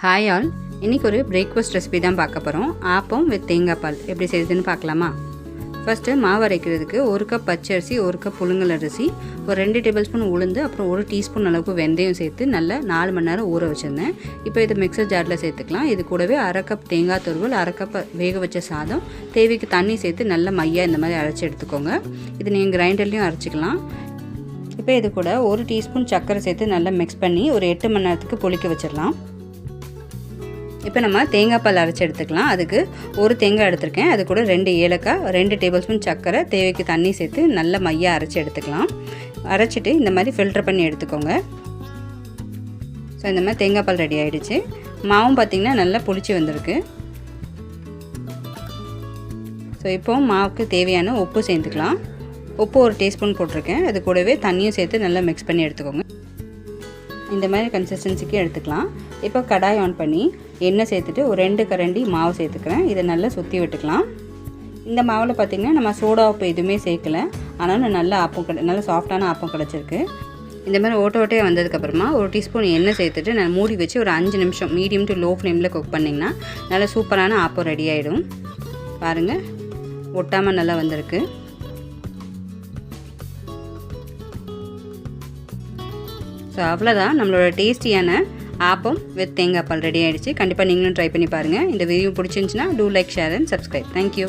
Hi all, இன்றைக்கி ஒரு breakfast recipe தான் பார்க்க போகிறோம். ஆப்பம் வித் தேங்காய் பால் எப்படி செய்யுதுன்னு பார்க்கலாமா? ஃபஸ்ட்டு மாவு அரைக்கிறதுக்கு 1 கப் பச்சரிசி, 1 கப் புழுங்கல் அரிசி, ஒரு 2 டேபிள் ஸ்பூன் உளுந்து, அப்புறம் 1 டீஸ்பூன் அளவுக்கு வெந்தயம் சேர்த்து நல்லா 4 மணி நேரம் ஊற வச்சுருந்தேன். இப்போ இது மிக்சர் ஜாரில் சேர்த்துக்கலாம். இது கூடவே 1/2 கப் தேங்காய் துருவல், 1/2 கப் வேக வச்ச சாதம், தேவைக்கு தண்ணி சேர்த்து நல்லா மையாக இந்த மாதிரி அரைச்சி எடுத்துக்கோங்க. இது நீங்கள் கிரைண்டர்லேயும் அரைச்சிக்கலாம். இப்போ இது கூட 1 டீஸ்பூன் சர்க்கரை சேர்த்து நல்லா மிக்ஸ் பண்ணி ஒரு 8 மணி நேரத்துக்கு புளிக்க வச்சிடலாம். இப்போ நம்ம தேங்காய் பால் அரைச்சி எடுத்துக்கலாம். அதுக்கு 1 தேங்காய் எடுத்திருக்கேன். அது கூட 2 ஏலக்காய், 2 டேபிள் ஸ்பூன் சர்க்கரை, தேவைக்கு தண்ணி சேர்த்து நல்ல மையாக அரைச்சி எடுத்துக்கலாம். அரைச்சிட்டு இந்த மாதிரி ஃபில்டர் பண்ணி எடுத்துக்கோங்க. ஸோ இந்த மாதிரி தேங்காய் பால் ரெடி ஆகிடுச்சு. மாவும் பார்த்திங்கன்னா நல்லா புளிச்சு வந்திருக்கு. ஸோ இப்போ மாவுக்கு தேவையான உப்பு சேர்த்துக்கலாம். உப்பு 1 டீஸ்பூன் போட்டிருக்கேன். அது கூடவே தண்ணியும் சேர்த்து நல்லா மிக்ஸ் பண்ணி எடுத்துக்கோங்க. இந்த மாதிரி கன்சிஸ்டன்சிக்கு எடுத்துக்கலாம். இப்போ கடாய் ஆன் பண்ணி எண்ணெய் சேர்த்துட்டு ஒரு 2 கரண்டி மாவு சேர்த்துக்கிறேன். இதை நல்லா சுற்றி விட்டுக்கலாம். இந்த மாவில் பார்த்திங்கன்னா நம்ம சோடா உப்பு எதுவுமே சேர்க்கலை. ஆனாலும் நல்லா நல்லா சாஃப்டான ஆப்பம் கிடச்சிருக்கு. இந்த மாதிரி ஓட்டையாக வந்ததுக்கப்புறமா 1 டீஸ்பூன் எண்ணெய் சேர்த்துட்டு நான் மூடி வச்சு ஒரு 5 நிமிஷம் மீடியம் டு லோ ஃப்ளேமில் குக் பண்ணிங்கன்னா நல்லா சூப்பரான ஆப்பம் ரெடி ஆகிடும். பாருங்கள், ஒட்டாமல் நல்லா வந்திருக்கு. ஸோ அவ்வளோதான், நம்மளோட டேஸ்டியான ஆப்பம் வித் தேங்காய் பால் ரெடி ஆகிடுச்சு. கண்டிப்பாக நீங்களும் ட்ரை பண்ணி பாருங்கள். இந்த வீடியோ பிடிச்சிருந்துச்சுன்னா do like, share and subscribe. Thank you.